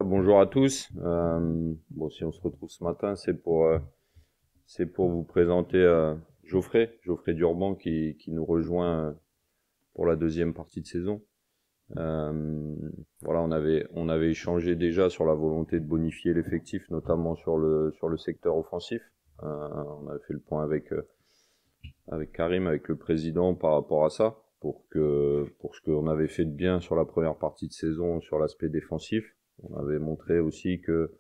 bonjour à tous. Bon, si on se retrouve ce matin, c'est pour vous présenter Geoffrey Durban qui nous rejoint pour la deuxième partie de saison. Voilà, on avait échangé déjà sur la volonté de bonifier l'effectif, notamment sur le secteur offensif. On avait fait le point avec Karim, avec le président par rapport à ça, pour ce qu'on avait fait de bien sur la première partie de saison sur l'aspect défensif. On avait montré aussi que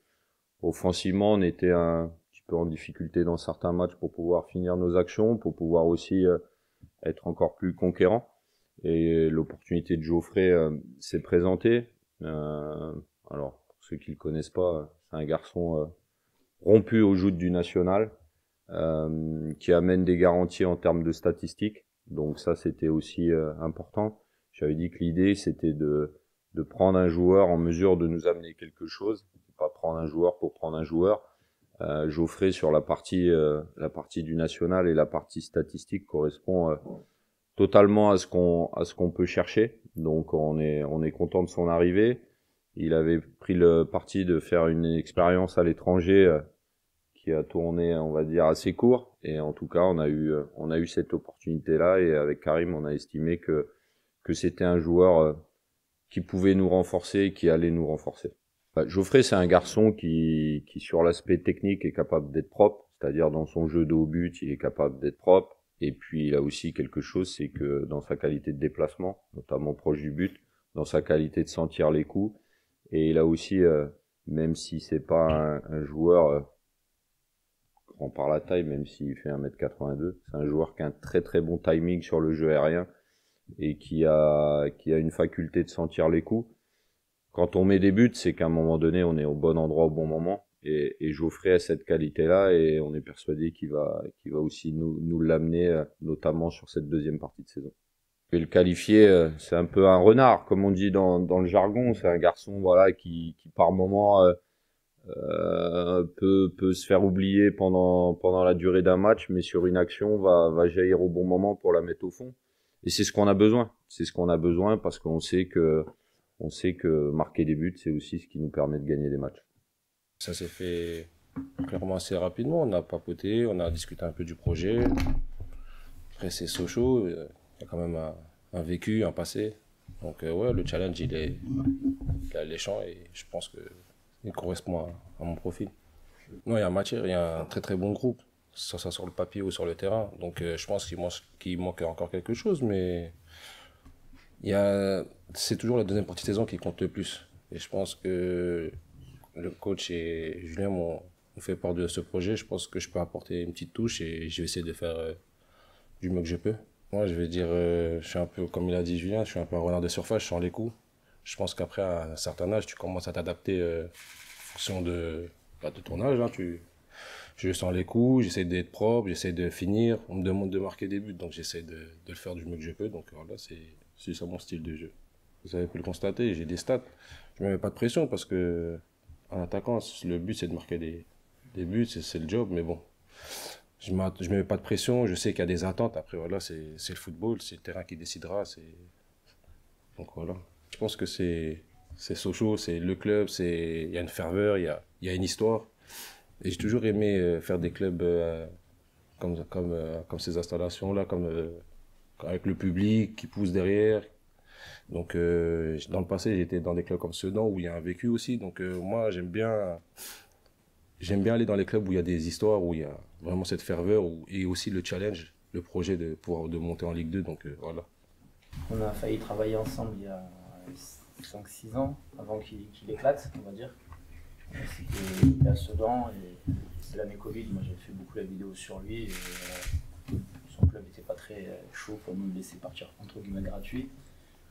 offensivement on était un petit peu en difficulté dans certains matchs pour pouvoir finir nos actions, pour pouvoir aussi être encore plus conquérant. Et l'opportunité de Geoffrey s'est présentée. Alors pour ceux qui le connaissent pas, c'est un garçon rompu aux joutes du national, qui amène des garanties en termes de statistiques. Donc ça, c'était aussi important. J'avais dit que l'idée, c'était de prendre un joueur en mesure de nous amener quelque chose, pas prendre un joueur pour prendre un joueur. Geoffrey, sur la partie du national et la partie statistique, correspond totalement à ce qu'on peut chercher. Donc on est content de son arrivée. Il avait pris le parti de faire une expérience à l'étranger qui a tourné, on va dire, assez court. Et en tout cas, on a eu cette opportunité-là. Et avec Karim, on a estimé que c'était un joueur qui pouvait nous renforcer, qui allait nous renforcer. Geoffrey, c'est un garçon qui sur l'aspect technique est capable d'être propre. C'est-à-dire dans son jeu de haut but, il est capable d'être propre. Et puis il a aussi quelque chose, c'est que dans sa qualité de déplacement, notamment proche du but, dans sa qualité de sentir les coups. Et il a aussi, même si c'est pas un joueur grand par la taille, même s'il fait 1m82, c'est un joueur qui a un très très bon timing sur le jeu aérien et qui a une faculté de sentir les coups. Quand on met des buts, c'est qu'à un moment donné, on est au bon endroit au bon moment. Et Geoffrey a cette qualité-là et on est persuadé qu'il va aussi nous l'amener, notamment sur cette deuxième partie de saison. Je vais le qualifier, c'est un peu un renard, comme on dit dans le jargon. C'est un garçon, voilà, qui par moment peut se faire oublier pendant la durée d'un match, mais sur une action va jaillir au bon moment pour la mettre au fond. Et c'est ce qu'on a besoin. C'est ce qu'on a besoin parce qu'on sait que marquer des buts, c'est aussi ce qui nous permet de gagner des matchs. Ça s'est fait clairement assez rapidement. On a papoté, on a discuté un peu du projet. Après, c'est Sochaux. Il y a quand même un vécu, un passé. Donc, ouais, le challenge, il est alléchant et je pense qu'il correspond à mon profil. Non, il y a matière, il y a un très très bon groupe, soit ça sur le papier ou sur le terrain. Donc, je pense qu'il manque encore quelque chose, mais c'est toujours la deuxième partie de saison qui compte le plus. Et je pense que le coach et Julien m'ont fait part de ce projet. Je pense que je peux apporter une petite touche et je vais essayer de faire du mieux que je peux. Moi, je vais dire, je suis un peu, comme il a dit Julien, je suis un peu un renard de surface, je sens les coups. Je pense qu'après, à un certain âge, tu commences à t'adapter en fonction de ton âge. Hein. Je sens les coups, j'essaie d'être propre, j'essaie de finir. On me demande de marquer des buts, donc j'essaie de le faire du mieux que je peux. Donc voilà, c'est ça mon style de jeu. Vous avez pu le constater, j'ai des stats. Je ne me mets pas de pression parce que en attaquant, le but c'est de marquer des buts, c'est le job, mais bon. Je me mets pas de pression, je sais qu'il y a des attentes. Après, voilà, c'est le football, c'est le terrain qui décidera. Donc voilà. Je pense que c'est Sochaux, c'est le club, il y a une ferveur, il y a une histoire. Et j'ai toujours aimé faire des clubs comme ces installations-là, avec le public qui pousse derrière. Donc, dans le passé, j'étais dans des clubs comme Sedan où il y a un vécu aussi. Donc, moi, j'aime bien aller dans les clubs où il y a des histoires, où il y a vraiment cette ferveur et aussi le challenge, le projet de monter en Ligue 2. Donc, voilà. On a failli travailler ensemble il y a 5-6 ans, avant qu'il éclate, on va dire. C'était à Sedan et c'est l'année Covid. Moi, j'ai fait beaucoup la vidéo sur lui. Et, son club n'était pas très chaud pour nous laisser partir entre guillemets gratuit.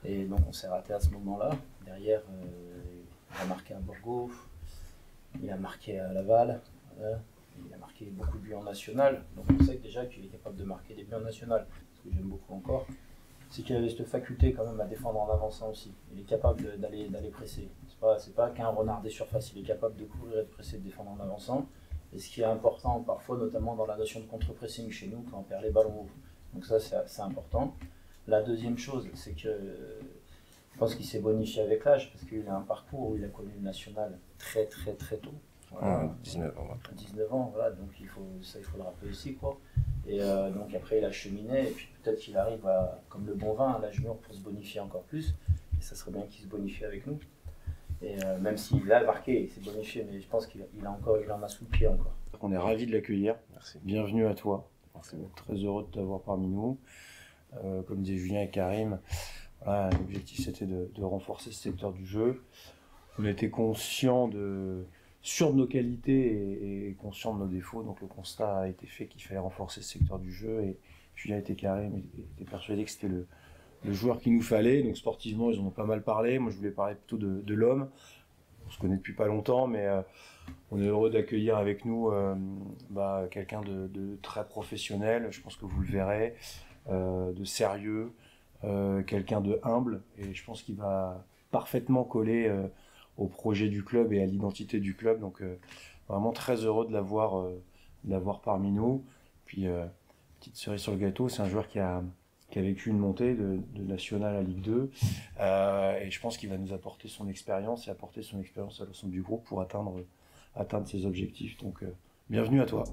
Et donc, on s'est raté à ce moment-là. Derrière, il a marqué à Borgo, il a marqué à Laval, il a marqué beaucoup de buts en national. Donc, on sait déjà qu'il est capable de marquer des buts en national. Ce que j'aime beaucoup encore, c'est qu'il avait cette faculté quand même à défendre en avançant aussi. Il est capable d'aller presser. C'est pas qu'un renard des surfaces, il est capable de courir et de presser, de défendre en avançant. Et ce qui est important parfois, notamment dans la notion de contre-pressing chez nous, quand on perd les ballons hauts. Donc ça, c'est important. La deuxième chose, c'est que Je pense qu'il s'est bonifié avec l'âge parce qu'il a un parcours où il a connu le national très tôt. Voilà. 19 ans. 19 ans, voilà, donc il faut le rappeler aussi, quoi. Et donc après il a cheminé, et puis peut-être qu'il arrive comme le bon vin à l'âge mûr pour se bonifier encore plus. Et ça serait bien qu'il se bonifie avec nous. Et même s'il a marqué, il s'est bonifié, mais je pense qu'il en a sous le pied encore. On est ravis de l'accueillir. Merci. Bienvenue à toi. Merci On est beaucoup. très heureux de t'avoir parmi nous. Comme disaient Julien et Karim, voilà, l'objectif c'était de renforcer ce secteur du jeu. On était conscients sûrs de nos qualités et conscients de nos défauts, donc le constat a été fait qu'il fallait renforcer ce secteur du jeu, et Julien et Karim étaient persuadés que c'était le joueur qu'il nous fallait. Donc sportivement ils en ont pas mal parlé, moi je voulais parler plutôt de l'homme. On se connaît depuis pas longtemps, mais on est heureux d'accueillir avec nous quelqu'un de très professionnel, je pense que vous le verrez, de sérieux, quelqu'un de humble, et je pense qu'il va parfaitement coller au projet du club et à l'identité du club. Donc vraiment très heureux de l'avoir parmi nous. Puis petite cerise sur le gâteau, c'est un joueur qui a vécu une montée de National à Ligue 2, et je pense qu'il va nous apporter son expérience et apporter son expérience à l'ensemble du groupe pour atteindre ses objectifs. Donc bienvenue à toi.